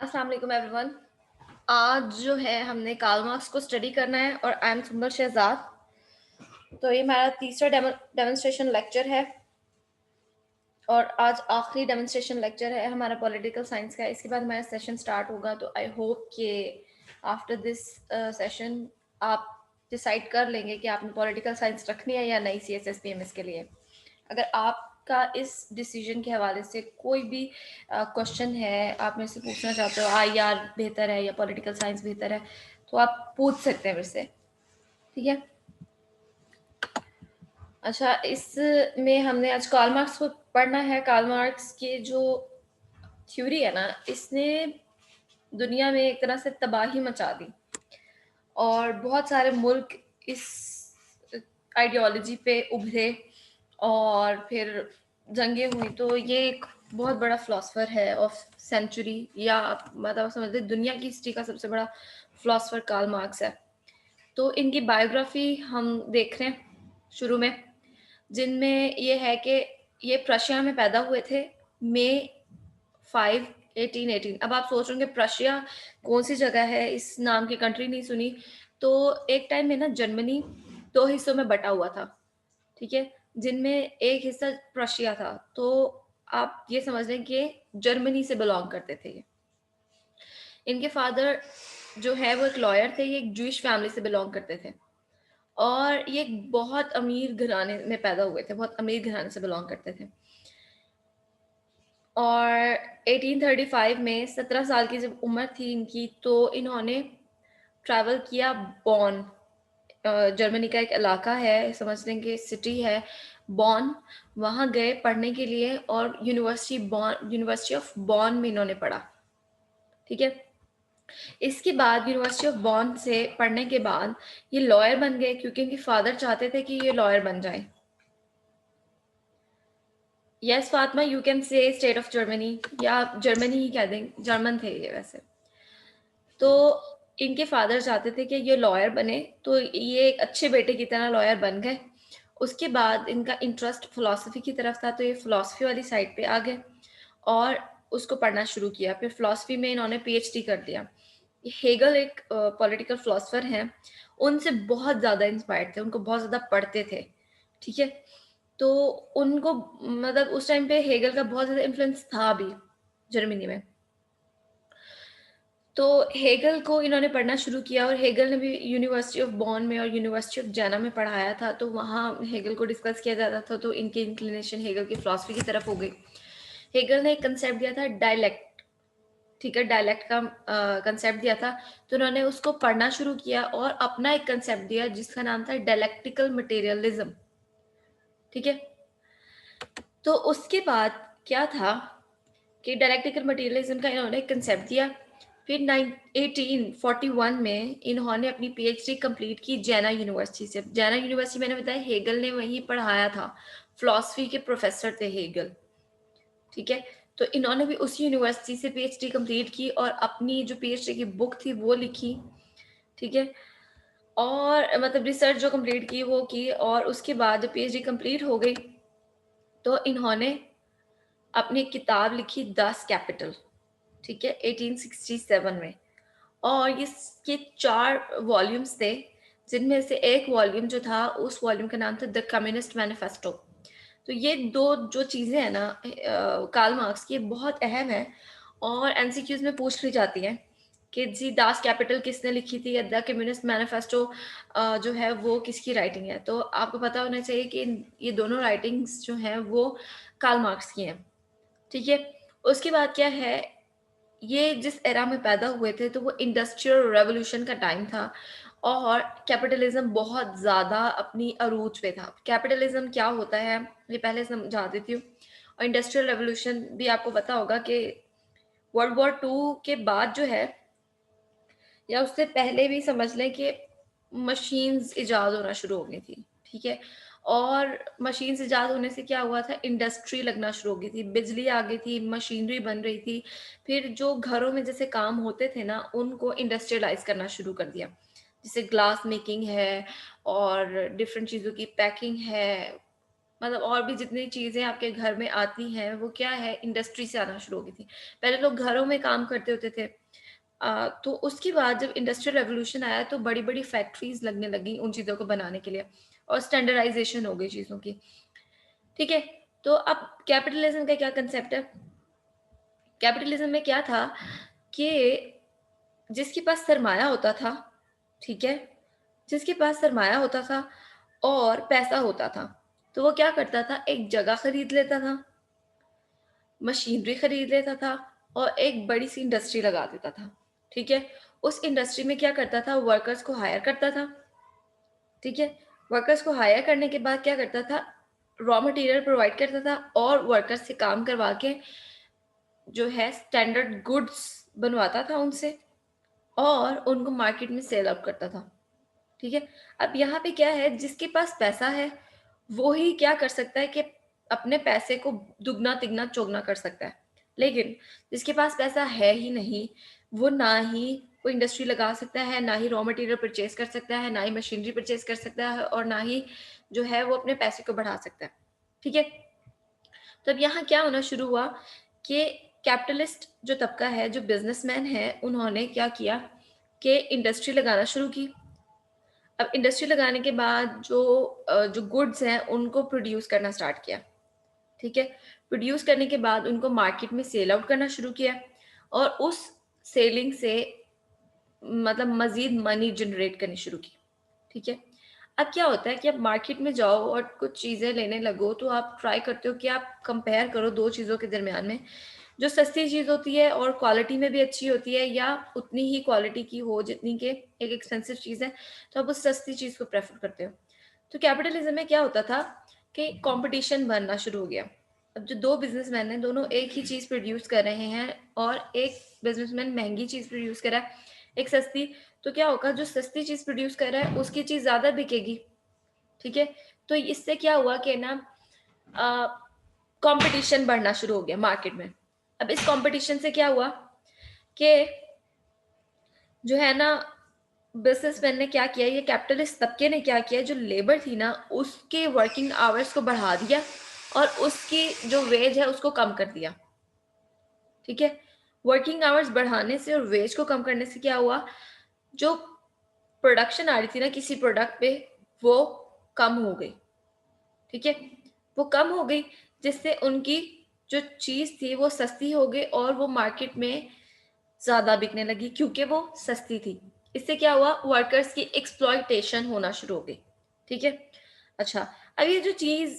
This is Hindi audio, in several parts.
अस्सलाम वालेकुम एवरीवन। आज जो है हमने कार्ल मार्क्स को स्टडी करना है और आई एम सुंदर शहजाद। तो ये हमारा तीसरा डेमोन्स्ट्रेशन लेक्चर है और आज आखिरी डेमोन्स्ट्रेशन लेक्चर है हमारा पॉलिटिकल साइंस का। इसके बाद हमारा सेशन स्टार्ट होगा। तो आई होप कि आफ्टर दिस सेशन आप डिसाइड कर लेंगे कि आपने पॉलिटिकल साइंस रखनी है या नहीं CSSPMS के लिए। अगर आपका इस डिसीजन के हवाले से कोई भी क्वेश्चन है, आप मेरे से पूछना चाहते हो IR बेहतर है या पॉलिटिकल साइंस बेहतर है, तो आप पूछ सकते हैं मेरे से। ठीक है। अच्छा, इसमें हमने आज कार्ल मार्क्स को पढ़ना है। कार्ल मार्क्स की जो थ्योरी है ना, इसने दुनिया में एक तरह से तबाही मचा दी और बहुत सारे मुल्क इस आइडियोलॉजी पे उभरे और फिर जंगें हुई। तो ये एक बहुत बड़ा फिलोसफर है ऑफ सेंचुरी, या मतलब समझते दुनिया की हिस्ट्री का सबसे बड़ा फिलोसफर कार्ल मार्क्स है। तो इनकी बायोग्राफी हम देख रहे हैं शुरू में, जिनमें ये है कि ये प्रशिया में पैदा हुए थे मई 5 1818। अब आप सोच रहे होंगे प्रशिया कौन सी जगह है, इस नाम की कंट्री नहीं सुनी। तो एक टाइम में ना जर्मनी दो हिस्सों में बटा हुआ था, ठीक है, जिनमें एक हिस्सा प्रशिया था। तो आप ये समझ लें कि जर्मनी से बिलोंग करते थे ये। इनके फादर जो है वो एक लॉयर थे, ये एक जूइश फैमिली से बिलोंग करते थे और ये एक बहुत अमीर घराने में पैदा हुए थे, बहुत अमीर घराने से बिलोंग करते थे। और 1835 में 17 साल की जब उम्र थी इनकी, तो इन्होंने ट्रैवल किया बॉन। जर्मनी का एक इलाका है, समझ लें कि सिटी है बॉन। वहाँ गए पढ़ने के लिए और यूनिवर्सिटी ऑफ बॉन में इन्होंने पढ़ा। ठीक है। इसके बाद यूनिवर्सिटी ऑफ बॉन से पढ़ने के बाद ये लॉयर बन गए, क्योंकि इनके फादर चाहते थे कि ये लॉयर बन जाए। Yes Fatima, you can say state of Germany, या जर्मनी ही कह दें, जर्मन थे ये वैसे। तो इनके फादर चाहते थे कि ये लॉयर बने, तो ये एक अच्छे बेटे की तरह लॉयर बन गए। उसके बाद इनका इंटरेस्ट फिलॉसफी की तरफ था, तो ये फिलॉसफी वाली साइड पे आ गए और उसको पढ़ना शुरू किया। फिर फिलॉसफी में इन्होंने PhD कर दिया। हेगल एक पॉलिटिकल फिलोसफर हैं, उनसे बहुत ज़्यादा इंस्पायर्ड थे, उनको बहुत ज़्यादा पढ़ते थे। ठीक है। तो उनको मतलब उस टाइम पे हेगल का बहुत ज़्यादा इन्फ्लुएंस था भी जर्मनी में। तो हेगल को इन्होंने पढ़ना शुरू किया और हेगल ने भी यूनिवर्सिटी ऑफ बॉन में और यूनिवर्सिटी ऑफ जेना में पढ़ाया था। तो वहाँ हेगल को डिस्कस किया जाता था, तो इनकी इंक्लिनेशन हेगल की फिलॉसफी की तरफ हो गई। हेगल ने एक कंसेप्ट दिया था डायलेक्ट, ठीक है, डायलेक्ट का कंसेप्ट दिया था। तो उन्होंने उसको पढ़ना शुरू किया और अपना एक कंसेप्ट दिया जिसका नाम था डायलेक्टिकल मटेरियलिज्म। ठीक है। तो उसके बाद क्या था कि डायलेक्टिकल मटेरियलिज्म का इन्होंने एक कंसेप्ट दिया। फिर 1841 में इन्होंने अपनी PhD कंप्लीट की जैना यूनिवर्सिटी से। जैना यूनिवर्सिटी मैंने बताया हेगल ने वहीं पढ़ाया था, फिलॉसफी के प्रोफेसर थे हेगल। ठीक है। तो इन्होंने भी उसी यूनिवर्सिटी से PhD कंप्लीट की और अपनी जो PhD की बुक थी वो लिखी। ठीक है। और मतलब रिसर्च जो कंप्लीट की वो की, और उसके बाद जब PhD कंप्लीट हो गई तो इन्होंने अपनी एक किताब लिखी दस कैपिटल। ठीक है, 1867 में। और ये 4 वॉल्यूम्स थे, जिनमें से एक वॉल्यूम जो था उस वॉल्यूम का नाम था द कम्युनिस्ट मैनिफेस्टो। तो ये दो जो चीज़ें हैं ना कार्ल मार्क्स की, बहुत अहम है और MCQs में पूछ ली जाती हैं कि जी दास कैपिटल किसने लिखी थी या द कम्युनिस्ट मैनिफेस्टो जो है वो किसकी राइटिंग है। तो आपको पता होना चाहिए कि ये दोनों राइटिंग्स जो हैं वो कार्ल मार्क्स की हैं। ठीक है। उसके बाद क्या है, ये जिस एरा में पैदा हुए थे तो वो इंडस्ट्रियल रेवोल्यूशन का टाइम था और कैपिटलिज्म बहुत ज़्यादा अपनी अरूज पे था। कैपिटलिज्म क्या होता है ये पहले समझा देती हूँ। और इंडस्ट्रियल रेवोल्यूशन भी आपको पता होगा कि वर्ल्ड वॉर 2 के बाद जो है, या उससे पहले भी समझ लें कि मशीन्स इजाद होना शुरू हो गई थी। ठीक है। और मशीन्स इजाद होने से क्या हुआ था, इंडस्ट्री लगना शुरू हो गई थी, बिजली आ गई थी, मशीनरी बन रही थी। फिर जो घरों में जैसे काम होते थे ना, उनको इंडस्ट्रियलाइज करना शुरू कर दिया। जैसे ग्लास मेकिंग है और डिफरेंट चीज़ों की पैकिंग है, मतलब और भी जितनी चीज़ें आपके घर में आती हैं, वो क्या है, इंडस्ट्री से आना शुरू हो गई थी। पहले लोग घरों में काम करते होते थे। तो उसके बाद जब इंडस्ट्रियल रेवोल्यूशन आया तो बड़ी-बड़ी फैक्ट्रीज़ लगने लगी उन चीज़ों को बनाने के लिए और स्टैंडर्डाइज़ेशन हो गई चीज़ों की, ठीक है? तो अब कैपिटलिज़्म का क्या कांसेप्ट है? कैपिटलिज़्म में क्या था कि जिसके पास सरमाया होता था, ठीक है? जिसके पास सरमाया होता था और पैसा होता था, तो वो क्या करता था, एक जगह खरीद लेता था, मशीनरी खरीद लेता था और एक बड़ी-सी इंडस्ट्री लगा देता था, ठीक है? उस इंडस्ट्री में क्या करता था, वर्कर्स को हायर करता था, ठीक है? वर्कर्स को हायर करने के बाद क्या करता था, रॉ मटेरियल प्रोवाइड करता था और वर्कर्स से काम करवा के जो है स्टैंडर्ड गुड्स बनवाता था उनसे और उनको मार्केट में सेल आउट करता था। ठीक है? अब यहाँ पे क्या है, जिसके पास पैसा है, वो ही क्या कर सकता है कि अपने पैसे को दुगना, तिगना, चौगुना कर सकता है। लेकिन जिसके पास पैसा है ही नहीं, वो ना ही कोई इंडस्ट्री लगा सकता है, ना ही रॉ मटेरियल परचेज़ कर सकता है, ना ही मशीनरी परचेज़ कर सकता है और ना ही जो है वो अपने पैसे को बढ़ा सकता है। ठीक है? तो अब यहाँ क्या होना शुरू हुआ कि कैपिटलिस्ट जो तबका है, जो बिज़नेसमैन हैं, उन्होंने क्या किया कि इंडस्ट्री लगाना शुरू की। अब इंडस्ट्री लगाने के बाद जो गुड्स हैं उनको प्रोड्यूस करना स्टार्ट किया, ठीक है? प्रोड्यूस करने के बाद उनको मार्केट में सेल आउट करना शुरू किया और उस सेलिंग से मतलब मज़ीद मनी जनरेट करनी शुरू की, ठीक है? अब क्या होता है कि आप मार्केट में जाओ और कुछ चीज़ें लेने लगो तो आप ट्राई करते हो कि आप कंपेयर करो 2 चीज़ों के दरमियान में, जो सस्ती चीज़ होती है और क्वालिटी में भी अच्छी होती है या उतनी ही क्वालिटी की हो जितनी कि एक एक्सपेंसिव चीज़ है, तो आप उस सस्ती चीज़ को प्रेफ़र करते हो। तो कैपिटलिज़्म में क्या होता था कि कॉम्पिटिशन बनना शुरू हो गया। अब जो 2 बिज़नेसमैन हैं, दोनों एक ही चीज़ प्रोड्यूस कर रहे हैं और एक बिज़नेसमैन महँगी चीज़ प्रोड्यूस कर रहा है, एक सस्ती, तो क्या होगा, जो सस्ती चीज़ प्रोड्यूस कर रहा है, उसकी चीज़ ज़्यादा बिकेगी, ठीक है? तो इससे क्या हुआ कि ना अ, कॉम्पिटिशन बढ़ना शुरू हो गया मार्केट में। अब इस कॉम्पिटिशन से क्या हुआ कि जो है ना, बिज़नेसमैन ने क्या किया, ये कैपिटलिस्ट तबके ने क्या किया, जो लेबर थी ना, उसके वर्किंग आवर्स को बढ़ा दिया और उसकी जो वेज है, उसको कम कर दिया, ठीक है? वर्किंग आवर्स बढ़ाने से और वेज को कम करने से क्या हुआ, जो प्रोडक्शन आ रही थी ना किसी प्रोडक्ट पे, वो कम हो गई, ठीक है? वो कम हो गई, जिससे उनकी जो चीज़ थी, वो सस्ती हो गई और वो मार्केट में ज़्यादा बिकने लगी क्योंकि वो सस्ती थी। इससे क्या हुआ, वर्कर्स की एक्सप्लॉइटेशन होना शुरू हो गई, ठीक है? अच्छा, अब ये जो चीज़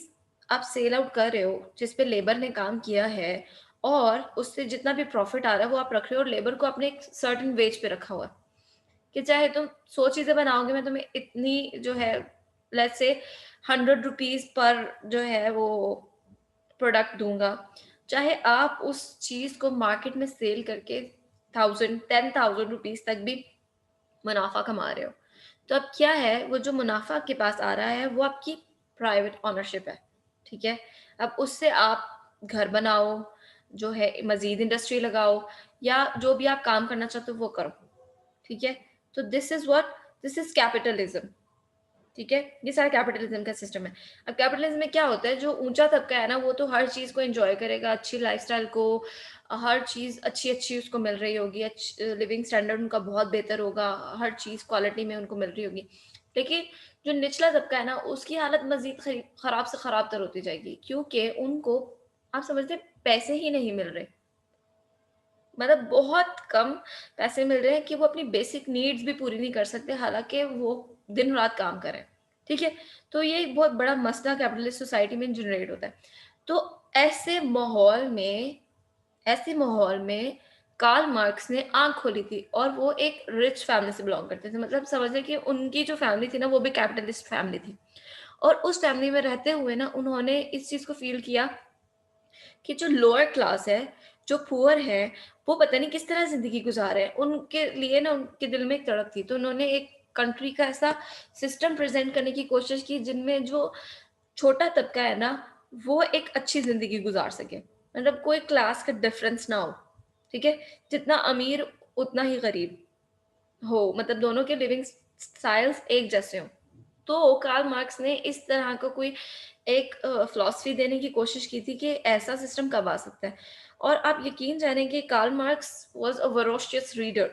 आप सेल आउट कर रहे हो, जिस पे लेबर ने काम किया है और उससे जितना भी प्रॉफ़िट आ रहा है वो आप रख रहे हो और लेबर को आपने एक सर्टेन वेज पे रखा हुआ है, कि चाहे तुम 100 चीज़ें बनाओगे, मैं तुम्हें इतनी जो है लेट्स से ₹100 पर जो है वो प्रोडक्ट दूँगा। चाहे आप उस चीज़ को मार्केट में सेल करके 1000 ₹10,000 तक भी मुनाफ़ा कमा रहे हो। तो अब क्या है, वो जो मुनाफ़ा आपके पास आ रहा है, वो आपकी प्राइवेट ओनरशिप है, ठीक है? अब उससे आप घर बनाओ, जो है मज़ीद इंडस्ट्री लगाओ या जो भी आप काम करना चाहते हो वो करो, ठीक है? तो दिस इज़ कैपिटलिज़्म। ठीक है? ये सारा कैपिटलिज़्म का सिस्टम है। अब कैपिटलिज़्म में क्या होता है, जो ऊँचा तबका है ना, वो तो हर चीज़ को एन्जॉय करेगा, अच्छी लाइफ़स्टाइल को हर चीज़ अच्छी-अच्छी उसको मिल रही होगी, लिविंग स्टैंडर्ड उनका बहुत बेहतर होगा, हर चीज़ क्वालिटी में उनको मिल रही होगी। लेकिन जो निचला तबका है ना, उसकी हालत मज़ीद खराब से खराब तर होती जाएगी, क्योंकि उनको आप समझते हैं पैसे ही नहीं मिल रहे। मतलब बहुत कम पैसे मिल रहे हैं कि वो अपनी बेसिक नीड्स भी पूरी नहीं कर सकते, हालाँकि वो दिन-रात काम कर रहे हैं, ठीक है? तो ये एक बहुत बड़ा मसला कैपिटलिस्ट सोसाइटी में जनरेट होता है। तो ऐसे माहौल में कार्ल मार्क्स ने आँख खोली थी और वो एक रिच फैमिली से बिलॉन्ग करते थे। मतलब समझ लें कि उनकी जो फैमिली थी ना, वो भी कैपिटलिस्ट फैमिली थी और उस फैमिली में रहते हुए ना, उन्होंने इस चीज़ को फ़ील किया कि जो लोअर क्लास है, जो पुअर है, वो पता नहीं किस तरह ज़िंदगी गुज़ार रहे हैं। उनके लिए ना उनके दिल में एक तड़प थी, तो उन्होंने एक कंट्री का ऐसा सिस्टम प्रेज़ेंट करने की कोशिश की जिनमें जो छोटा तबका है ना, वो एक अच्छी ज़िंदगी गुज़ार सके। मतलब कोई क्लास का डिफ़रेंस ना हो, ठीक है? जितना अमीर उतना ही गरीब हो, मतलब दोनों के लिविंग स्टाइल्स एक जैसे हों। तो कार्ल मार्क्स ने इस तरह का कोई एक फ़िलॉसफ़ी देने की कोशिश की थी कि ऐसा सिस्टम कब आ सकता है। और आप यकीन जानें कि Karl Marx was a voracious reader.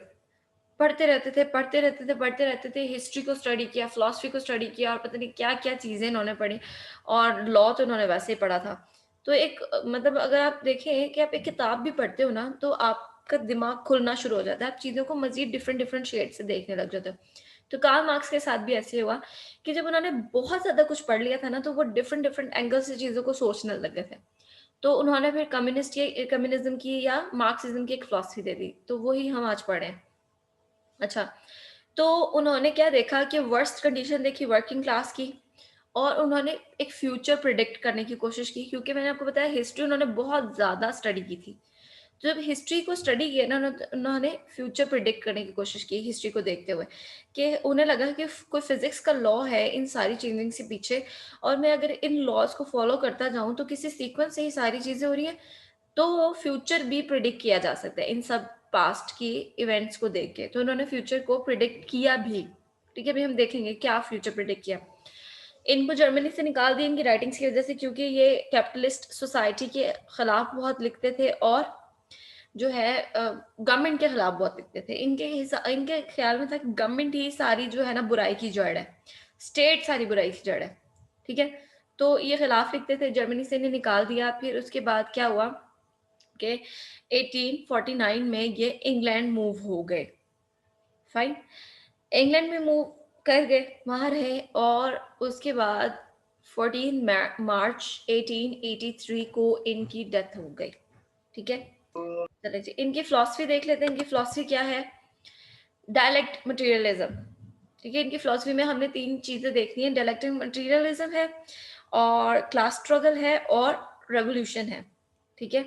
पढ़ते रहते थे, पढ़ते रहते थे, पढ़ते रहते थे, हिस्ट्री को स्टडी किया, फ़िलॉसफ़ी को स्टडी किया और पता नहीं क्या-क्या चीज़ें इन्होंने पढ़ी और लॉ तो इन्होंने वैसे ही पढ़ा था। तो एक मतलब अगर आप देखें कि आप एक किताब भी पढ़ते हो ना, तो आपका दिमाग खुलना शुरू हो जाता है, आप चीज़ों को मज़ीद डिफ़रेंट-डिफ़रेंट शेड से देखने लग जाते हो। तो कार्ल मार्क्स के साथ भी ऐसे हुआ कि जब उन्होंने बहुत ज़्यादा कुछ पढ़ लिया था ना, तो वो डिफ़रेंट-डिफ़रेंट एंगल से चीज़ों को सोचने लग गए थे। तो उन्होंने फिर कम्युनिज़्म की या मार्क्सिज़्म की एक फ़िलॉसफ़ी दे दी, तो वही हम आज पढ़ रहे हैं। अच्छा, तो उन्होंने क्या देखा कि वर्स्ट कंडीशन देखी वर्किंग क्लास की और उन्होंने एक फ्यूचर प्रिडिक्ट करने की कोशिश की क्योंकि मैंने आपको बताया हिस्ट्री उन्होंने बहुत ज़्यादा स्टडी की थी। तो जब हिस्ट्री को स्टडी किया ना उन्होंने फ्यूचर प्रिडिक्ट करने की कोशिश की हिस्ट्री को देखते हुए कि उन्हें लगा कि कोई फिज़िक्स का लॉ है इन सारी चेंजिंग से पीछे और मैं अगर इन लॉज़ को फ़ॉलो करता जाऊँ तो किसी सीक्वेंस से ही सारी चीज़ें हो रही हैं तो फ्यूचर भी प्रिडिक्ट किया जा सकता है इन सब पास्ट की इवेंट्स को देख के। तो उन्होंने फ्यूचर को प्रिडिक्ट किया भी। ठीक है, अभी हम देखेंगे क्या फ्यूचर प्रिडिक्ट किया। इनको जर्मनी से निकाल दिया इनकी राइटिंग्स की वज़ह से क्योंकि ये कैपिटलिस्ट सोसाइटी के खिलाफ बहुत लिखते थे और जो है गवर्नमेंट के खिलाफ बहुत लिखते थे। इनके ख़्याल में था कि गवर्नमेंट ही सारी जो है ना बुराई की जड़ है। स्टेट सारी बुराई की जड़ है। ठीक है? तो ये खिलाफ लिखते थे, जर्मनी से इन्हें निकाल दिया। फिर उसके बाद क्या हुआ के 1849 में ये इंग्लैंड मूव हो गए। फाइन। इंग्लैंड में मूव कर गए, वहाँ रहे और उसके बाद 14 मार्च 1883 को इनकी डेथ हो गई। ठीक है? चलिए जी, इनकी फिलॉसफी देख लेते हैं। इनकी फिलॉसफी क्या है? Dialect materialism. ठीक है? इनकी फिलॉसफी में हमने 3 चीज़ें देखनी है। डायलेक्टिक मटेरियलिज्म है और क्लास स्ट्रगल है और रेवोल्यूशन है। ठीक है?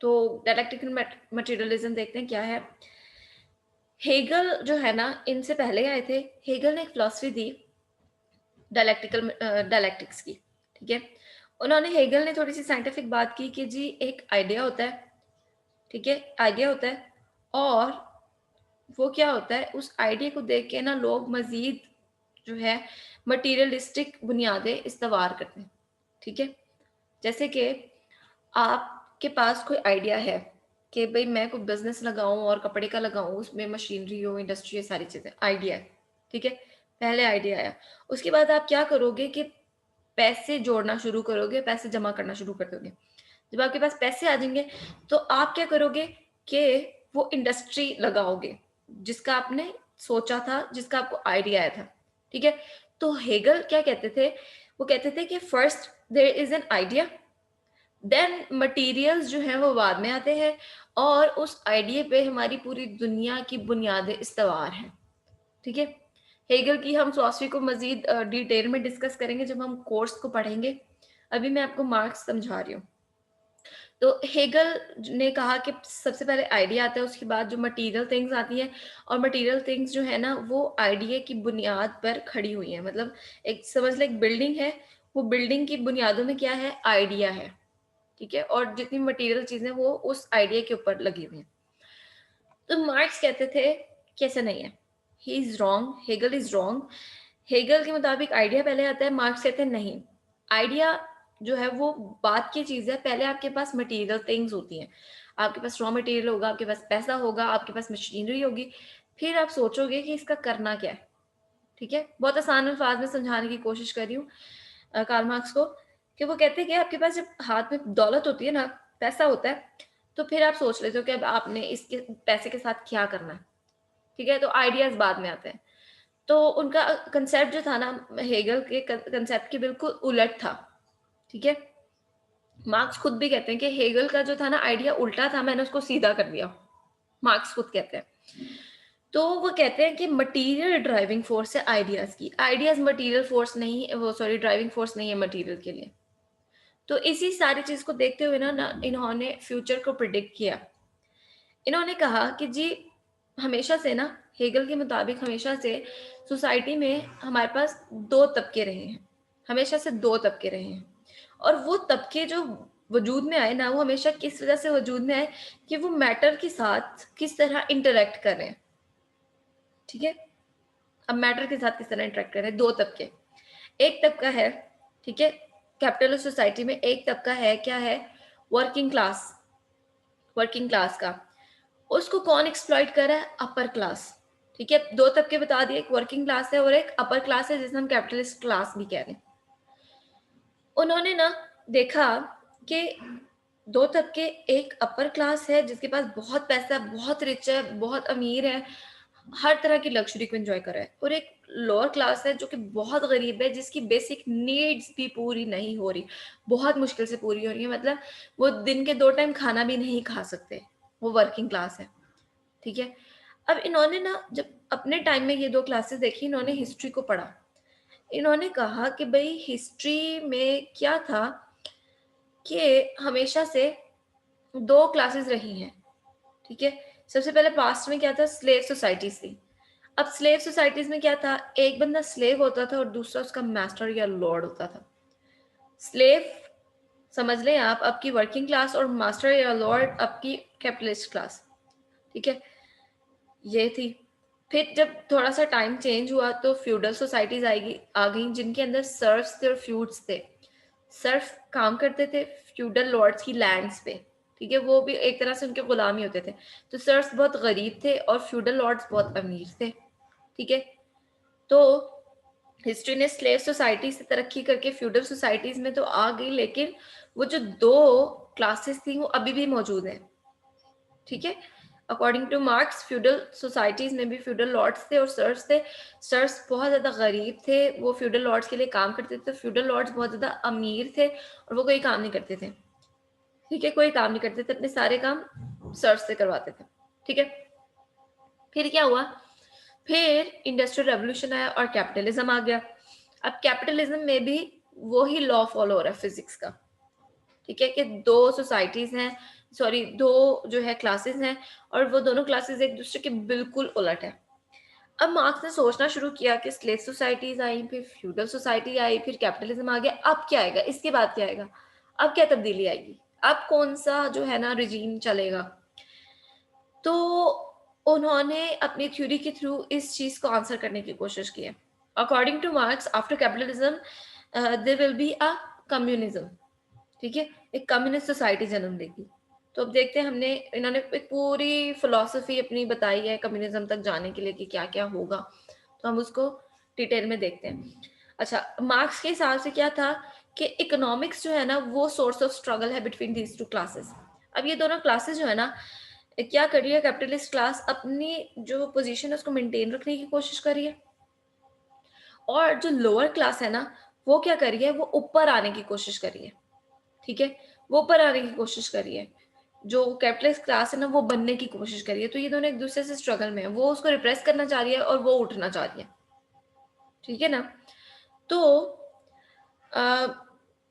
तो डायलेक्टिकल मटेरियलिज्म देखते हैं क्या है। हेगल जो है ना इनसे पहले आए थे। हेगल ने एक फिलॉसफी दी डायलेक्टिक्स की। ठीक है? उन्होंने हेगल ने थोड़ी सी साइंटिफिक बात की कि जी एक आइडिया होता है। ठीक है? आइडिया होता है और वो क्या होता है उस आइडिया को देख के ना लोग मजीद जो है मटेरियलिस्टिक बुनियादें इस्तेवार करते हैं। ठीक है? जैसे कि आपके पास कोई आइडिया है कि भई मैं कोई बिज़नेस लगाऊँ और कपड़े का लगाऊँ, उसमें मशीनरी हो, इंडस्ट्री है, सारी चीज़ें, आइडिया है, ठीक है? पहले आइडिया आया, उसके बाद आप क्या करोगे कि पैसे जोड़ना शुरू करोगे, पैसे जमा करना शुरू कर दोगे। जब आपके पास पैसे आ जाएँगे, तो आप क्या करोगे कि वो इंडस्ट्री लगाओगे, जिसका आपने सोचा था, जिसका आपको आइडिया आया था, ठीक है? तो हेगल क्या कहते थे? वो कहते थे कि first there is an idea then materials जो हैं वो बाद में आते हैं और उस आइडिया पे हमारी पूरी दुनिया की बुनियादें इस्तवार हैं। ठीक है? हेगल की हम फिलॉसफी को मज़ीद डिटेल में डिस्कस करेंगे जब हम कोर्स को पढ़ेंगे। अभी मैं आपको मार्क्स समझा रही हूँ। तो हेगल ने कहा कि सबसे पहले आइडिया आता है, उसके बाद जो मटेरियल थिंग्स आती हैं और मटेरियल थिंग्स जो है ना वो आइडिया की बुनियाद पर खड़ी हुई हैं। मतलब एक समझ लें एक बिल्डिंग है, वो बिल्डिंग की बुनियादों में क्या है? आइडिया है। ठीक है? और जितनी मटेरियल चीज़ें वो उस आइडिया के ऊपर लगी हुई हैं। तो मार्क्स कहते थे कि ऐसा नहीं है। He is wrong, Hegel is wrong. Hegel के मुताबिक आइडिया पहले आता है, मार्क्स कहते हैं नहीं। आइडिया जो है वो बाद की चीज़ है, पहले आपके पास मटेरियल थिंग्स होती हैं। आपके पास रॉ मटेरियल होगा, आपके पास पैसा होगा, आपके पास मशीनरी होगी, फिर आप सोचोगे कि इसका करना क्या है। ठीक है? बहुत आसान अल्फाज में समझाने की कोशिश कर रही हूँ कार्ल मार्क्स को कि वो कहते हैं कि आपके पास जब हाथ में दौलत होती है ना, पैसा होता है, तो फिर आप सोच लेते हो कि अब आपने इसके पैसे के साथ क्या करना है। ठीक है? तो आइडियाज़ बाद में आते हैं। तो उनका कांसेप्ट जो था ना हेगल के कांसेप्ट के बिल्कुल उलट था। ठीक है? मार्क्स खुद भी कहते हैं कि हेगल का जो था ना आइडिया उल्टा था, मैंने उसको सीधा कर दिया। मार्क्स खुद कहते हैं। तो वो कहते हैं कि मटीरियल ड्राइविंग फोर्स है आइडियाज़ की। आइडियाज़ मटीरियल फोर्स नहीं वो सॉरी ड्राइविंग फोर्स नहीं है मटीरियल के लिए। तो इसी सारी चीज़ को देखते हुए ना इन्होंने फ्यूचर को प्रिडिक्ट किया। इन्होंने कहा कि जी हमेशा से ना हेगल के मुताबिक हमेशा से सोसाइटी में हमारे पास 2 तबके रहे हैं। हमेशा से 2 तबके रहे हैं और वो तबके जो वजूद में आए ना वो हमेशा किस वज़ह से वजूद में आए कि वो मैटर के साथ किस तरह इंटरैक्ट कर रहे हैं। ठीक है? अब मैटर के साथ किस तरह इंटरैक्ट कर रहे हैं, 2 तबके। एक तबका है, ठीक है, कैपिटलिस्ट सोसाइटी में एक तबका है, क्या है, वर्किंग क्लास, वर्किंग क्लास का। उसको कौन एक्सप्लॉइट कर रहा है, अपर क्लास, ठीक है। दो तबके बता दिए, एक वर्किंग क्लास है और एक अपर क्लास है जिसे हम कैपिटलिस्ट क्लास भी कह रहे हैं। उन्होंने ना देखा कि दो तबके, एक अपर क्लास है जिसके पास बहुत पैसा, बहुत रिच है, बहुत अमीर है, हर तरह की लग्जरी को एंजॉय कर रहा है, और एक लोअर क्लास है जो कि बहुत गरीब है, जिसकी बेसिक नीड्स भी पूरी नहीं हो रही, बहुत मुश्किल से पूरी हो रही है, मतलब वो दिन के 2 टाइम खाना भी नहीं खा सकते, वो वर्किंग क्लास है, ठीक है। अब इन्होंने ना जब अपने टाइम में ये 2 क्लासेस देखी, इन्होंने हिस्ट्री को पढ़ा। इन्होंने कहा कि भई हिस्ट्री में क्या था कि हमेशा से 2 क्लासेस रही हैं, ठीक है। सबसे पहले पास्ट में क्या था, स्लेव सोसाइटीज़ थी। अब स्लेव सोसाइटीज़ में क्या था, एक बंदा स्लेव होता था और दूसरा उसका मास्टर या लॉर्ड होता था। स्लेव समझ लें आप, आपकी वर्किंग क्लास, और मास्टर या लॉर्ड आपकी कैपिटलिस्ट क्लास, ठीक है, ये थी। फिर जब थोड़ा-सा टाइम चेंज हुआ तो फ्यूडल सोसाइटीज़ आएगी आ गईं जिनके अंदर सर्फ्स थे और फ्यूड्स थे। सर्फ काम करते थे फ्यूडल लॉर्ड्स की लैंड्स पे, ठीक है, वो भी एक तरह से उनके गुलाम ही होते थे। तो सर्फ्स बहुत गरीब थे और फ्यूडल लॉर्ड्स बहुत अमीर थे, ठीक है। तो हिस्ट्री ने स्लेव सोसाइटी से तरक्की करके फ्यूडल सोसाइटीज़ में तो आ गई, लेकिन वो जो 2 क्लासेस थी वो अभी भी मौजूद हैं, ठीक है। According to marks feudal societies में भी फ्यूडल लॉर्ड्स थे और सर्स थे। सर्स बहुत ज़्यादा गरीब थे, वो फ्यूडल लॉर्ड्स के लिए काम करते थे। फ्यूडल लॉर्ड्स बहुत ज़्यादा अमीर थे और वो कोई काम नहीं करते थे, ठीक है, कोई काम नहीं करते थे, अपने सारे काम सर्स से करवाते थे, ठीक है। फिर क्या हुआ, फिर इंडस्ट्रियल रेवोल्यूशन आया और कैपिटलिज्म आ गया। अब कैपिटलिज्म में भी वही लॉ फॉलो हो रहा है फिजिक्स का, ठीक है, कि 2 सोसाइटीज हैं, सॉरी 2 जो है क्लासेस हैं, और वो दोनों क्लासेस एक दूसरे के बिल्कुल उलट है। अब मार्क्स ने सोचना शुरू किया कि स्लेव सोसाइटीज आई, फिर फ्यूडल सोसाइटी आई, फिर कैपिटलिज्म आ गया, अब क्या आएगा, इसके बाद क्या आएगा, अब क्या तब्दीली आएगी, अब कौन सा जो है ना रिजीम चलेगा। तो उन्होंने अपनी थ्योरी के थ्रू इस चीज को आंसर करने की कोशिश की है। According to Marx after capitalism there will be a communism, ठीक है, एक कम्युनिस्ट सोसाइटी जन्म लेगी। तो अब देखते हैं, हमने इन्होंने एक पूरी फिलॉसफी अपनी बताई है कम्युनिज्म तक जाने के लिए कि क्या क्या होगा, तो हम उसको डिटेल में देखते हैं। अच्छा, मार्क्स के हिसाब से क्या था कि इकोनॉमिक्स जो है ना वो सोर्स ऑफ स्ट्रगल है बिटवीन दीज 2 क्लासेस। अब ये दोनों क्लासेस जो है ना, क्या कर रही है, कैपिटलिस्ट क्लास अपनी जो पोजीशन है उसको मेंटेन रखने की कोशिश कर रही है, और जो लोअर क्लास है ना वो क्या कर रही है, वो ऊपर आने की कोशिश कर रही है, ठीक है, वो ऊपर आने की कोशिश कर रही है। जो कैपिटलिस्ट क्लास है ना वो बनने की कोशिश कर रही है। तो ये दोनों एक दूसरे से स्ट्रगल में है, वो उसको रिप्रेस करना चाह रही है और वो उठना चाह रही है, ठीक है ना। तो अ,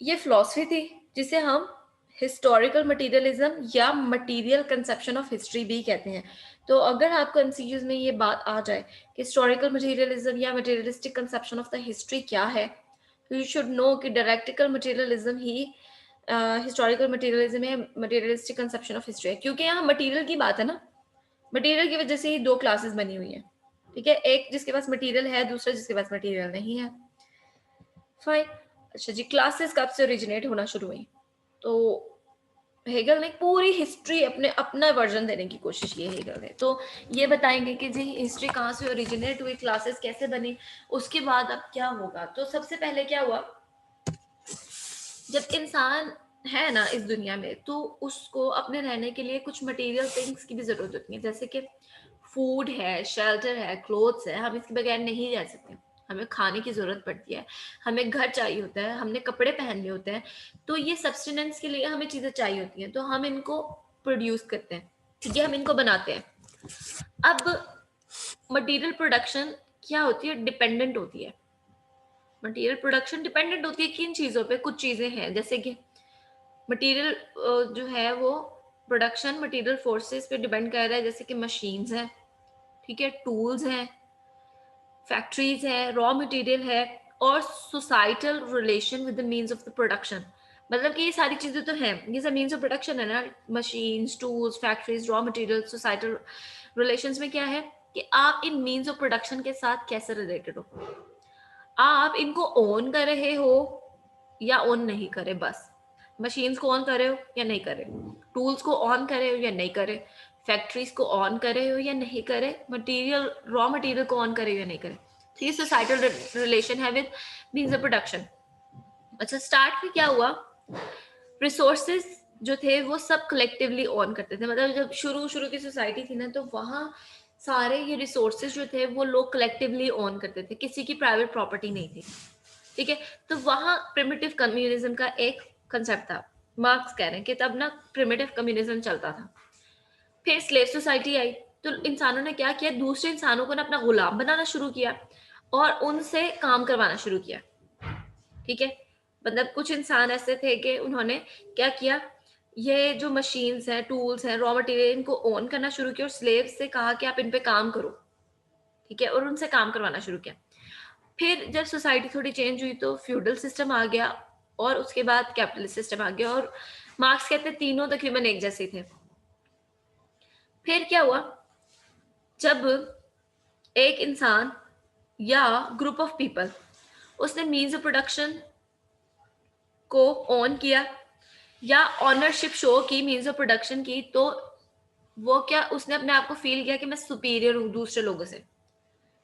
ये फिलॉसफी थी जिसे हम हिस्टोरिकल मटेरियलिज्म या मटेरियल कंसेप्शन ऑफ हिस्ट्री भी कहते हैं। तो अगर आपको एमसीक्यूज में ये बात आ जाए कि हिस्टोरिकल मटेरियलिज्म या materialistic conception of the history क्या है, तो यू शुड नो कि डायरेक्टिकल मटेरियलिज्म ही हिस्टोरिकल मटेरियलिज्म है, मटेरियलिस्टिक कंसेप्शन ऑफ हिस्ट्री है, क्योंकि यहाँ मटेरियल की बात है ना, मटेरियल की वजह से ही 2 क्लासेस बनी हुई है, ठीक है, एक जिसके पास मटेरियल है, दूसरा जिसके पास मटेरियल नहीं है, फाइन। अच्छा जी, क्लासेस कब से ओरिजिनेट होना शुरू हुई, तो हेगल ने पूरी हिस्ट्री अपने अपना वर्जन देने की कोशिश की है हेगल ने। तो ये बताएंगे कि जी हिस्ट्री कहाँ से ओरिजिनेट हुई, क्लासेस कैसे बनी, उसके बाद अब क्या होगा। तो सबसे पहले क्या हुआ, जब इंसान है ना इस दुनिया में तो उसको अपने रहने के लिए कुछ मटेरियल थिंग्स की भी जरूरत होती है, जैसे कि फूड है, शेल्टर है, क्लोथ्स है, हम इसके बगैर नहीं रह सकते, हमें खाने की जरूरत पड़ती है, हमें घर चाहिए होता है, हमने कपड़े पहनने होते हैं, तो ये सब्सटेनेंस के लिए हमें चीजें चाहिए होती हैं, तो हम इनको प्रोड्यूस करते हैं, ठीक है, हम इनको बनाते हैं। अब मटेरियल प्रोडक्शन क्या होती है, डिपेंडेंट होती है, मटेरियल प्रोडक्शन डिपेंडेंट होती है किन चीजों पे, कुछ चीजें हैं जैसे कि मटेरियल जो है वो प्रोडक्शन मटेरियल फोर्सेस पे डिपेंड कर रहा है, जैसे कि मशीन्स हैं, ठीक है, टूल्स हैं, फैक्ट्रीज है, रॉ मटेरियल है, और societal relation with the means of the production. मतलब कि ये सारी चीजें तो हैं, ये सब मीन्स ऑफ प्रोडक्शन है ना, machines, tools, factories, raw material, societal relations में क्या है कि आप इन मीन्स ऑफ प्रोडक्शन के साथ कैसे रिलेटेड हो। आप इनको ऑन कर रहे हो या ऑन नहीं करे, बस मशीन्स को ऑन कर रहे हो या नहीं कर रहे, टूल्स को ऑन कर रहे हो या नहीं कर रहे, फैक्ट्रीज को ऑन कर रहे हो या नहीं करे, मटेरियल रॉ मटेरियल को ऑन करे हो या नहीं करे। तो ये सोसाइटल रिलेशन है विद मीन्स ऑफ प्रोडक्शन। अच्छा, स्टार्ट में क्या हुआ, रिसोर्सेज जो थे वो सब कलेक्टिवली ऑन करते थे। मतलब जब शुरू शुरू की सोसाइटी थी ना, तो वहाँ सारे ये रिसोर्सेज जो थे वो लोग कलेक्टिवली ऑन करते थे, किसी की प्राइवेट प्रॉपर्टी नहीं थी। ठीक है, तो वहाँ प्रिमिटिव कम्युनिज्म का एक कंसेप्ट था। मार्क्स कह रहे हैं कि तब ना प्रिमिटिव कम्युनिज्म चलता था। फिर स्लेव सोसाइटी आई, तो इंसानों ने क्या किया, दूसरे इंसानों को ना अपना गुलाम बनाना शुरू किया और उनसे काम करवाना शुरू किया। ठीक है, मतलब कुछ इंसान ऐसे थे कि उन्होंने क्या किया, ये जो मशीन्स हैं, टूल्स हैं, रॉ मटेरियल, इनको ओन करना शुरू किया और स्लेव से कहा कि आप इन पे काम करो। ठीक है, और उनसे काम करवाना शुरू किया। फिर जब सोसाइटी थोड़ी चेंज हुई तो फ्यूडल सिस्टम आ गया और उसके बाद कैपिटलिस्ट सिस्टम आ गया, और मार्क्स कहते हैं तीनों तकरीबन एक जैसे थे। फिर क्या हुआ, जब एक इंसान या ग्रुप ऑफ पीपल उसने मीन्स ऑफ प्रोडक्शन को ऑन किया या ऑनरशिप शो की, मीन्स ऑफ प्रोडक्शन की, तो वो क्या, उसने अपने आप को फील किया कि मैं सुपीरियर हूँ दूसरे लोगों से।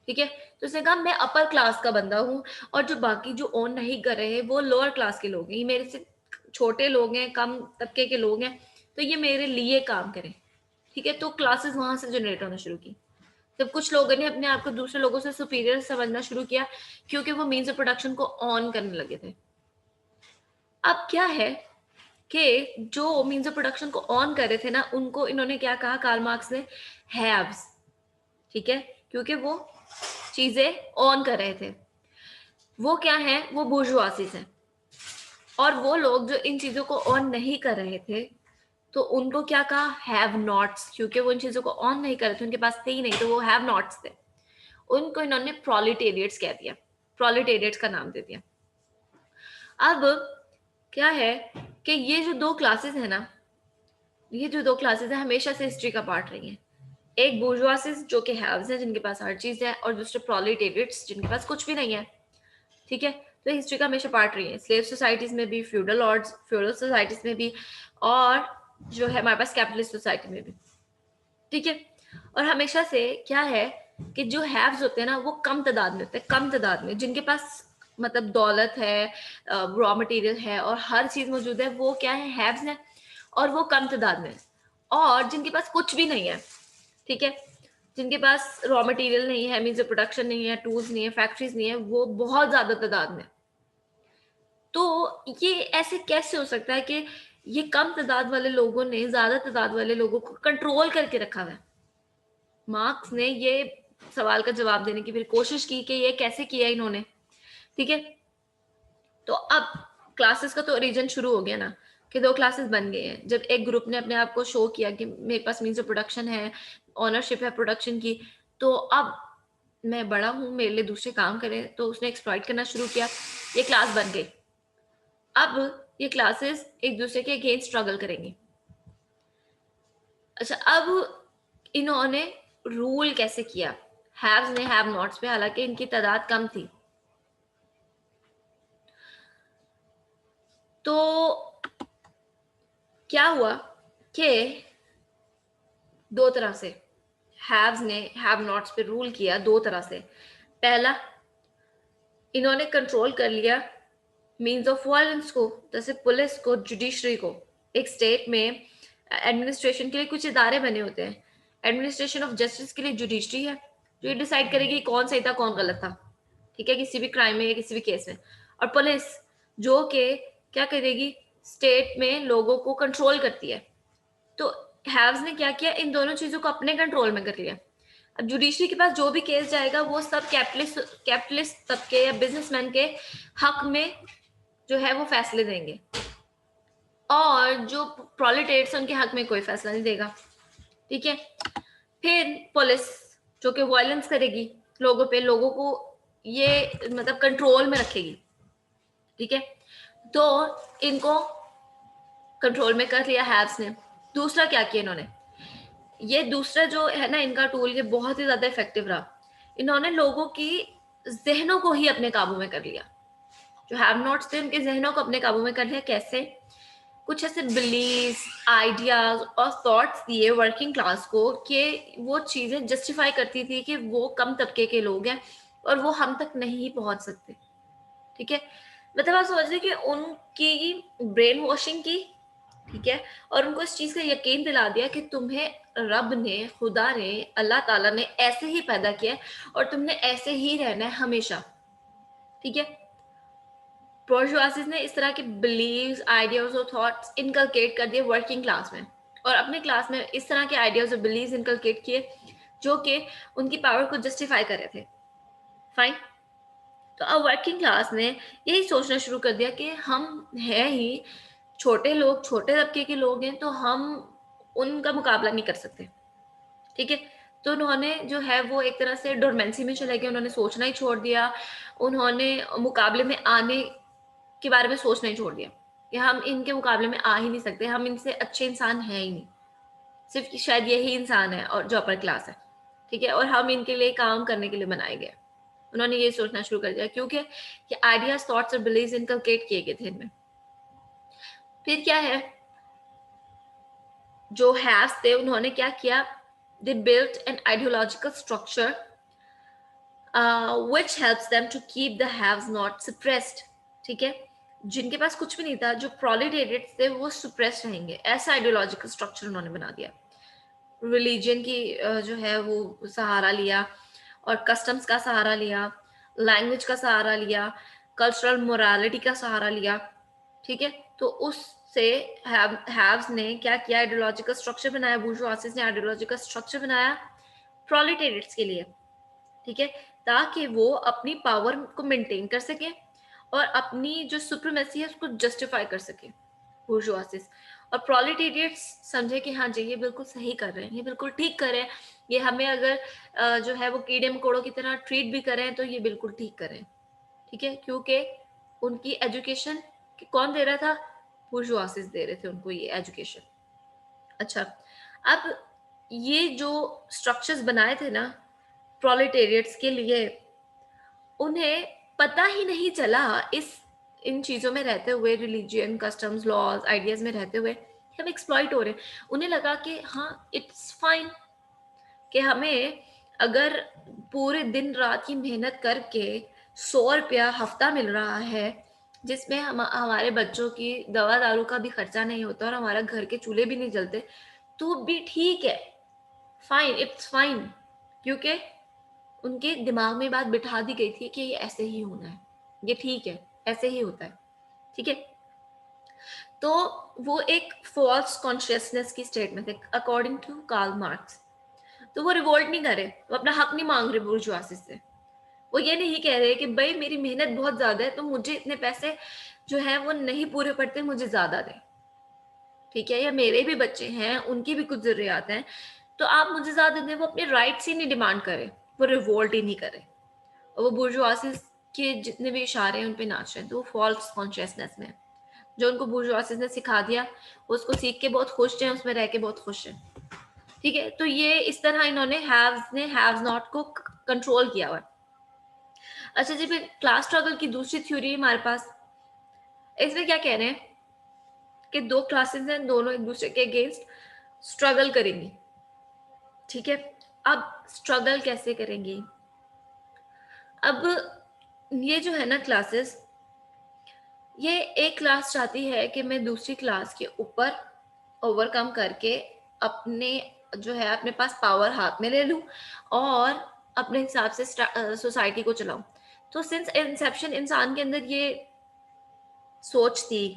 ठीक है, तो उसने कहा मैं अपर क्लास का बंदा हूँ और जो बाकी जो ऑन नहीं कर रहे हैं वो लोअर क्लास के लोग हैं, ये मेरे से छोटे लोग हैं, कम तबके के लोग हैं, तो ये मेरे लिए काम करें। ठीक है, तो क्लासेस वहां से जनरेट होना शुरू की। जब कुछ लोगों ने अपने आप को दूसरे लोगों से सुपीरियर समझना शुरू किया क्योंकि वो मीन्स ऑफ प्रोडक्शन को ऑन करने लगे थे। अब क्या है कि जो मीन्स ऑफ प्रोडक्शन को ऑन कर रहे थे ना, उनको इन्होंने क्या कहा, कार्ल मार्क्स ने, हैव्स। ठीक है, क्योंकि वो चीजें ऑन कर रहे थे। वो क्या है, वो बुर्जुआसीज हैं। और वो लोग जो इन चीजों को ऑन नहीं कर रहे थे, तो उनको क्या कहा, हैव नॉट्स, क्योंकि वो इन चीजों को ऑन नहीं कर रहे थे, उनके पास थे ही नहीं, तो वो हैव नॉट्स थे। उनको इन्होंने प्रोलिटेरियट्स कह दिया, प्रोलिटेरियट्स का नाम दे दिया। अब क्या है कि ये जो दो क्लासेस है ना, ये जो दो क्लासेस है हमेशा से हिस्ट्री का पार्ट रही हैं। एक बुर्जुआसीज जो कि हैव्स हैं, जिनके पास हर चीज है, और दूसरे प्रोलिटेरियट्स जिनके पास कुछ भी नहीं है। ठीक है, तो हिस्ट्री का हमेशा पार्ट रही है, स्लेव सोसाइटीज में भी, फ्यूडल लॉर्ड्स, फ्यूडल सोसाइटीज में भी, और जो है हमारे पास कैपिटलिस्ट सोसाइटी में भी। ठीक है, और हमेशा से क्या है कि जो हैव्स होते हैं ना, वो कम तादाद में होते हैं, कम तादाद में, जिनके पास मतलब दौलत है, रॉ मटेरियल है और हर चीज मौजूद है, वो क्या है, हैव्स हैं, और वो कम तादाद में। और जिनके पास कुछ भी नहीं है, ठीक है, जिनके पास रॉ मटेरियल नहीं है, मीन्स प्रोडक्शन नहीं है, टूल्स नहीं है, फैक्ट्रीज नहीं है, वो बहुत ज्यादा तादाद में। तो ये ऐसे कैसे हो सकता है कि ये कम तादाद वाले लोगों ने ज्यादा तादाद वाले लोगों को कंट्रोल करके रखा हुआ है? मार्क्स ने ये सवाल का जवाब देने की फिर कोशिश की कि ये कैसे किया इन्होंने। ठीक है, तो अब क्लासेस का तो रीजन शुरू हो गया ना, कि दो क्लासेस बन गए हैं। जब एक ग्रुप ने अपने आप को शो किया कि मेरे पास मीन्स ऑफ प्रोडक्शन है, ओनरशिप है प्रोडक्शन की, तो अब मैं बड़ा हूं, मेरे लिए दूसरे काम करें, तो उसने एक्सप्लॉइट करना शुरू किया, ये क्लास बन गई। अब ये क्लासेस एक दूसरे के अगेंस्ट स्ट्रगल करेंगी। अच्छा, अब इन्होंने रूल कैसे किया, हैव्स ने हैव नॉट्स पे, हालांकि इनकी तादाद कम थी। तो क्या हुआ कि दो तरह से हैव्स ने हैव नॉट्स पे रूल किया, दो तरह से। पहला, इन्होंने कंट्रोल कर लिया मीन्स ऑफ वायलेंस को, जैसे पुलिस को, जुडिशरी को। एक स्टेट में एडमिनिस्ट्रेशन के लिए कुछ इदारे बने होते हैं। एडमिनिस्ट्रेशन ऑफ जस्टिस के लिए जुडिशरी है, जो ये डिसाइड करेगी कौन सही था कौन गलत था, ठीक है, किसी भी क्राइम में या किसी भी केस में। और पुलिस जो कि क्या करेगी, स्टेट में लोगों को कंट्रोल करती है। तो हैव्स ने क्या किया, इन दोनों चीजों को अपने कंट्रोल में कर लिया। अब जुडिशरी के पास जो भी केस जाएगा वो सब कैपिटलिस्ट तबके या बिजनेसमैन के हक में जो है वो फैसले देंगे, और जो प्रोलिटेट्स उनके हक में कोई फैसला नहीं देगा। ठीक है, फिर पुलिस जो कि वायलेंस करेगी लोगों पे, लोगों को ये मतलब कंट्रोल में रखेगी। ठीक है, तो इनको कंट्रोल में कर लिया हैव्स ने। दूसरा क्या किया इन्होंने, ये दूसरा जो है ना इनका टूल, ये बहुत ही ज्यादा इफेक्टिव रहा। इन्होंने लोगों की जहनों को ही अपने काबू में कर लिया। जो हैव नॉट्स थे उनके जहनों को अपने काबू में कर लिया। कैसे? कुछ ऐसे बिलीव्स, आइडियाज और थॉट्स दिए वर्किंग क्लास को कि वो चीजें जस्टिफाई करती थी कि वो कम तबके के लोग हैं और वो हम तक नहीं पहुंच सकते। ठीक है, मतलब आप समझ रहे कि उनकी ब्रेन वॉशिंग की, ठीक है, और उनको इस चीज का यकीन दिला दिया कि तुम्हें रब ने, खुदा ने, अल्लाह ताला ने ऐसे ही पैदा किया है और तुमने ऐसे ही रहना है हमेशा। ठीक है, बोर्जुआसीज ने इस तरह के बिलीव्स, आइडियाज और थॉट्स इनकलकेट कर दिए वर्किंग क्लास में, और अपने क्लास में इस तरह के आइडियाज और बिलीव्स इनकलकेट किए जो कि उनकी पावर को जस्टिफाई कर रहे थे। फाइन। तो अब वर्किंग क्लास ने यही सोचना शुरू कर दिया कि हम हैं ही छोटे लोग, छोटे तबके के लोग हैं, तो हम उनका मुकाबला नहीं कर सकते। ठीक है, तो उन्होंने जो है वो एक तरह से डोरमेंसी में चले गए, उन्होंने सोचना ही छोड़ दिया, उन्होंने मुकाबले में आने के बारे में सोचना ही छोड़ दिया कि हम इनके मुकाबले में आ ही नहीं सकते, हम इनसे अच्छे इंसान हैं ही नहीं, सिर्फ शायद यही इंसान है और जो अपर क्लास है। ठीक है, और हम इनके लिए काम करने के लिए बनाए गए। उन्होंने ये सोचना शुरू कर दिया क्योंकि ये आइडियाज, थॉट्स और बिलीव्स इनकलकेट किए गए थे इनमें। फिर क्या है, जो हैव्स थे उन्होंने क्या किया, they built an ideological structure which helps them to keep the haves not suppressed. ठीक है, जिनके पास कुछ भी नहीं था, जो प्रोलिटेटेड थे, वो सप्रेस्ड रहेंगे, ऐसा आइडियोलॉजिकल स्ट्रक्चर उन्होंने बना दिया। रिलीजन की जो है वो सहारा लिया, और कस्टम्स का सहारा लिया, लैंग्वेज का सहारा लिया, कल्चरल मोरालिटी का सहारा लिया। ठीक है, तो उससे हैव्स ने क्या किया, आइडियोलॉजिकल स्ट्रक्चर बनाया, बुर्जुआसीज ने आइडियोलॉजिकल स्ट्रक्चर बनाया प्रोलिटेरियट्स के लिए। ठीक है, ताकि वो अपनी पावर को मेंटेन कर सके और अपनी जो सुप्रीमेसी है उसको जस्टिफाई कर सके बुर्जुआसीज। और प्रोलिटेरियट्स समझे कि हाँ जी ये बिल्कुल सही कर रहे हैं, ये बिल्कुल ठीक कर रहे हैं, ये हमें अगर जो है वो कीड़े मकोड़ों की तरह ट्रीट भी करें तो ये बिल्कुल ठीक करें। ठीक है, क्योंकि उनकी एजुकेशन कौन दे रहा था, बुर्जुआसीज दे रहे थे उनको ये एजुकेशन। अच्छा, अब ये जो स्ट्रक्चर्स बनाए थे ना प्रोलेटेरियट्स के लिए, उन्हें पता ही नहीं चला इस इन चीज़ों में रहते हुए, रिलीजियन, कस्टम्स, लॉज, आइडियाज में रहते हुए कि हम एक्सप्लॉइट हो रहे हैं। उन्हें लगा कि हाँ इट्स फाइन कि हमें अगर पूरे दिन रात की मेहनत करके 100 रुपया हफ्ता मिल रहा है, जिसमें हमारे बच्चों की दवा दारू का भी खर्चा नहीं होता और हमारा घर के चूल्हे भी नहीं जलते, तो भी ठीक है, फाइन, इट्स फाइन। क्योंकि उनके दिमाग में बात बिठा दी गई थी कि ये ऐसे ही होना है, ये ठीक है, ऐसे ही होता है। ठीक है, तो वो एक फॉल्स कॉन्शियसनेस की स्टेट में थे अकॉर्डिंग टू कार्ल मार्क्स। तो वो रिवोल्ट नहीं करे, वो अपना हक नहीं मांग रहे बुर्जुआसी से। वो ये नहीं कह रहे कि भाई मेरी मेहनत बहुत ज्यादा है तो मुझे इतने पैसे जो है वो नहीं पूरे पड़ते, मुझे ज्यादा दें। ठीक है, या मेरे भी बच्चे हैं, उनकी भी कुछ जरूरियात हैं, तो आप मुझे ज्यादा दें। वो अपने राइट्स ही नहीं डिमांड करे, वो रिवोल्ट ही नहीं करे, और वो बुर्जुआसी के जितने भी इशारे हैं उन पे नाच रहे हैं। तो वो फॉल्स कॉन्शियसनेस में है। जो उनको बुर्जुआसी ने सिखा दिया वो उसको सीख के बहुत खुश हैं, उसमें रह के बहुत खुश हैं। ठीक है, तो ये इस तरह इन्होंने हैव्स ने हैव्स नॉट को कंट्रोल किया हुआ है। अच्छा जी, फिर क्लास स्ट्रगल की दूसरी थ्योरी है हमारे पास। इसमें क्या कह रहे हैं कि दो क्लासेस हैं, दोनों एक दूसरे के अगेंस्ट स्ट्रगल करेंगी। ठीक है, अब स्ट्रगल कैसे करेंगी? अब ये जो है ना क्लासेस, ये एक क्लास चाहती है कि मैं दूसरी क्लास के ऊपर ओवरकम करके अपने जो है अपने पास पावर हाथ में ले लूं और अपने हिसाब से सोसाइटी को चलाऊं। तो सिंस इंसेप्शन इंसान के अंदर ये सोच थी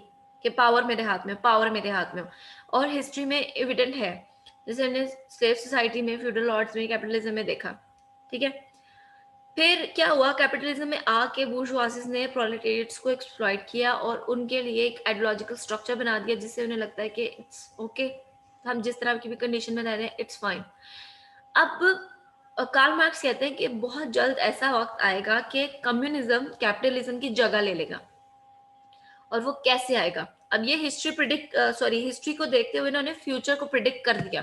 कि पावर मेरे हाथ में, पावर मेरे हाथ में हो, और हिस्ट्री में एविडेंट है, जैसे हमने स्लेव सोसाइटी में, फ्यूडल लॉर्ड्स में, कैपिटलिज्म में देखा। ठीक है, फिर क्या हुआ, कैपिटलिज्म में आके बुर्जुआसीज ने प्रोलेटेरिएट्स को एक्सप्लॉइट किया और उनके लिए एक आइडियोलॉजिकल स्ट्रक्चर बना दिया जिससे उन्हें लगता है कि इट्स ओके, हम जिस तरह की भी कंडीशन में रह रहे हैं इट्स फाइन। अब कार्ल मार्क्स कहते हैं कि बहुत जल्द ऐसा वक्त आएगा कि कम्युनिज्म कैपिटलिज्म की जगह ले लेगा। और वो कैसे आएगा? अब ये हिस्ट्री को देखते हुए इन्होंने फ्यूचर को प्रिडिक्ट कर दिया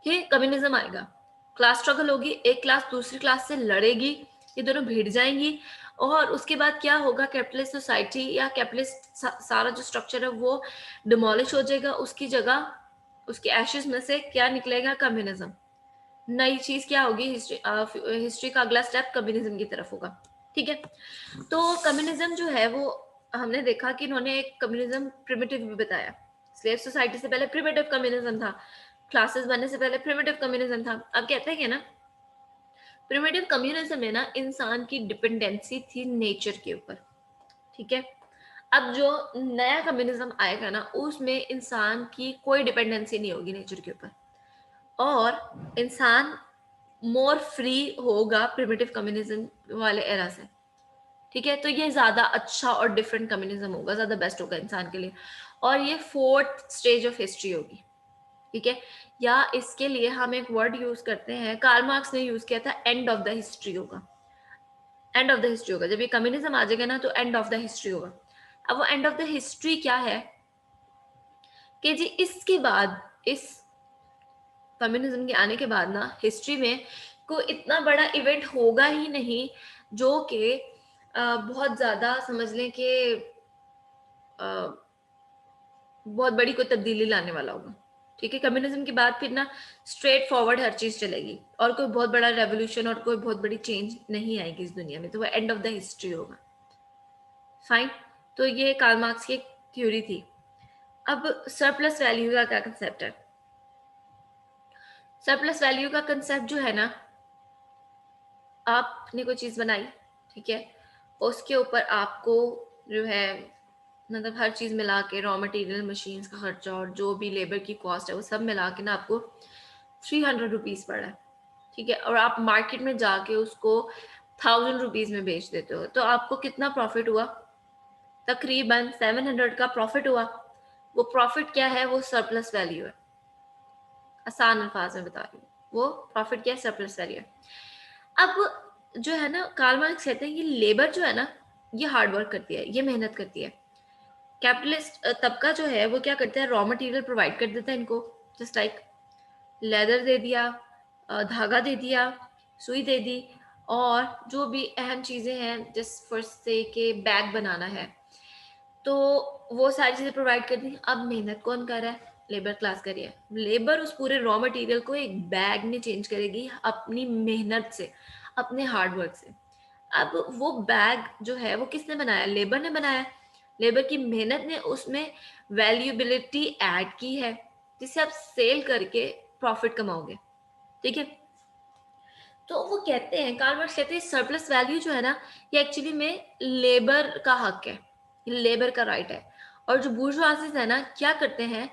कि कम्युनिज्म आएगा, क्लास स्ट्रगल होगी, एक क्लास दूसरी क्लास से लड़ेगी, ये दोनों भिड़ जाएंगी और उसके बाद क्या होगा, कैपिटलिस्ट सोसाइटी या कैपिटलिस्ट सारा जो स्ट्रक्चर है वो डिमोलिश हो जाएगा, उसकी जगह उसके एशेस में से क्या निकलेगा, कम्युनिज्म। नई चीज क्या होगी, हिस्ट्री का अगला स्टेप कम्युनिज्म की तरफ होगा। ठीक है, तो कम्युनिज्म जो है वो हमने देखा कि इन्होंने एक कम्युनिज्म प्रिमिटिव भी बताया। स्लेव सोसाइटी से पहले प्रिमिटिव कम्युनिज्म था, क्लासेस बनने से पहले प्रिमिटिव कम्युनिज्म था। अब कहते हैं ना प्रिमिटिव कम्युनिज्म में ना इंसान की डिपेंडेंसी थी नेचर के ऊपर। ठीक है, अब जो नया कम्युनिज्म आएगा ना उसमें इंसान की कोई डिपेंडेंसी नहीं होगी नेचर के ऊपर और इंसान मोर फ्री होगा प्रिमिटिव कम्युनिज्म वाले एरा से। ठीक है, तो ये ज्यादा अच्छा और डिफरेंट कम्युनिज्म होगा, ज्यादा बेस्ट होगा इंसान के लिए और ये फोर्थ स्टेज ऑफ हिस्ट्री होगी। ठीक है, या इसके लिए हम एक वर्ड यूज करते हैं, कार्ल मार्क्स ने यूज किया था, एंड ऑफ द हिस्ट्री होगा। एंड ऑफ द हिस्ट्री होगा, जब ये कम्युनिज्म आ जाएगा ना तो एंड ऑफ द हिस्ट्री होगा। अब वो एंड ऑफ द हिस्ट्री क्या है कि जी इसके बाद, इस कम्युनिज्म के आने के बाद ना हिस्ट्री में कोई इतना बड़ा इवेंट होगा ही नहीं जो कि बहुत ज्यादा समझ लें कि बहुत बड़ी कोई तब्दीली लाने वाला होगा। ठीक है, कम्युनिज्म के बाद फिर ना स्ट्रेट फॉरवर्ड हर चीज चलेगी और कोई बहुत बड़ा रेवोल्यूशन और कोई बहुत बड़ी चेंज नहीं आएगी इस दुनिया में, तो वो एंड ऑफ द हिस्ट्री होगा। फाइन, तो ये कार्ल मार्क्स की थ्योरी थी। अब सरप्लस वैल्यू का क्या कंसेप्ट है? सरप्लस वैल्यू का कंसेप्ट जो है ना, आपने कोई चीज बनाई, ठीक है, उसके ऊपर आपको जो है मतलब हर चीज मिला के, रॉ मटेरियल, मशीन्स का खर्चा और जो भी लेबर की कॉस्ट है वो सब मिला के ना आपको 300 रुपीज पड़ा है। ठीक है, और आप मार्केट में जाके उसको 1000 रुपीज में बेच देते हो, तो आपको कितना प्रॉफिट हुआ? तकरीबन 700 का प्रॉफिट हुआ। वो प्रॉफिट क्या है? वो सरप्लस वैल्यू है। आसान अल्फाज में बता रही हूँ, वो प्रॉफिट क्या है? सरप्लस वैल्यू है। अब जो है ना, कार्ल मार्क्स कहते हैं कि लेबर जो है ना ये हार्ड वर्क करती है, ये मेहनत करती है। कैपिटलिस्ट तबका जो है वो क्या करता है? रॉ मटेरियल प्रोवाइड कर देता है इनको, जस्ट लाइक लेदर दे दिया, धागा दे दिया, सुई दे दी, और जो भी अहम चीजें हैं जिस फर्स्ट से के बैग बनाना है, तो वो सारी चीजें प्रोवाइड कर दी। अब मेहनत कौन कर रहा है? लेबर क्लास कर रही है। लेबर उस पूरे रॉ मटेरियल को एक बैग में चेंज करेगी अपनी मेहनत से, अपने हार्ड वर्क से। अब वो बैग जो है वो किसने बनाया? लेबर ने बनाया। लेबर की मेहनत ने उसमें वैल्यूबिलिटी ऐड की है, जिसे आप सेल करके प्रॉफिट कमाओगे। ठीक है, तो वो कहते हैं, कार्ल मार्क्स कहते हैं सरप्लस वैल्यू जो है ना ये एक्चुअली में लेबर का हक है, लेबर का राइट है। और जो बूर्जवासीज है ना क्या करते हैं,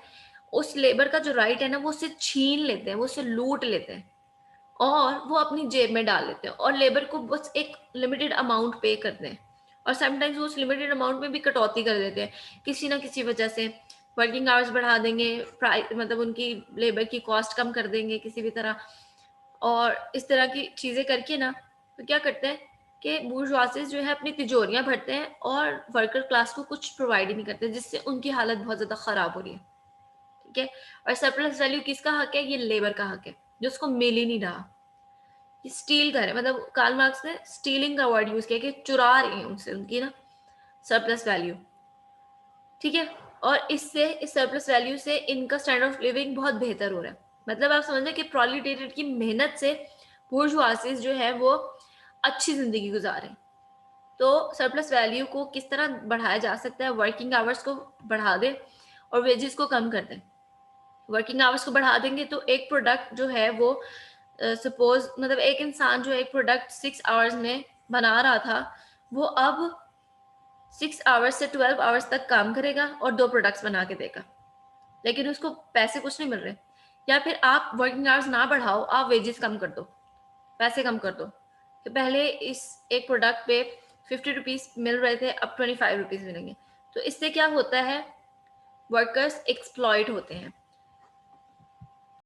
उस लेबर का जो राइट है ना वो उससे छीन लेते हैं, वो उससे लूट लेते हैं और वो अपनी जेब में डाल लेते हैं और लेबर को बस एक लिमिटेड अमाउंट पे करते हैं। और समटाइम्स वो उस लिमिटेड अमाउंट में भी कटौती कर देते हैं किसी ना किसी वजह से। वर्किंग आवर्स बढ़ा देंगे, प्राइस मतलब उनकी लेबर की कॉस्ट कम कर देंगे किसी भी तरह, और इस तरह की चीजें करके ना तो क्या करते हैं कि बूर्जवासीज जो है अपनी तिजोरियां भरते हैं और वर्कर क्लास को कुछ प्रोवाइड ही नहीं करते, जिससे उनकी हालत बहुत ज्यादा खराब हो रही है। ठीक है, और सरप्लस वैल्यू किसका हक है? ये लेबर का हक है, जो उसको मिल ही नहीं रहा। ये स्टील कर रहे हैं, मतलब कार्ल मार्क्स ने स्टीलिंग का वर्ड यूज किया कि चुरा रहे हैं उनसे उनकी ना सरप्लस वैल्यू। ठीक है, और इससे, इस सरप्लस वैल्यू से इनका स्टैंडर्ड ऑफ लिविंग बहुत बेहतर हो रहा है। मतलब आप समझ लें कि प्रोलिटेरिएट की मेहनत से बुर्जुआसीज जो है वो अच्छी जिंदगी गुजारें। तो सरप्लस वैल्यू को किस तरह बढ़ाया जा सकता है? वर्किंग आवर्स को बढ़ा दें और वेजेस को कम कर दें। वर्किंग आवर्स को बढ़ा देंगे तो एक प्रोडक्ट जो है वो सपोज मतलब एक इंसान जो एक प्रोडक्ट 6 आवर्स में बना रहा था, वो अब 6 आवर्स से 12 आवर्स तक काम करेगा और 2 प्रोडक्ट्स बना के देगा, लेकिन उसको पैसे कुछ नहीं मिल रहे। या फिर आप वर्किंग आवर्स ना बढ़ाओ, आप वेजेस कम कर दो, पैसे कम कर दो, कि पहले इस एक प्रोडक्ट पे 50 रुपीज मिल रहे थे, अब 25 रुपीज मिलेंगे। तो इससे क्या होता है? वर्कर्स एक्सप्लॉइट होते हैं।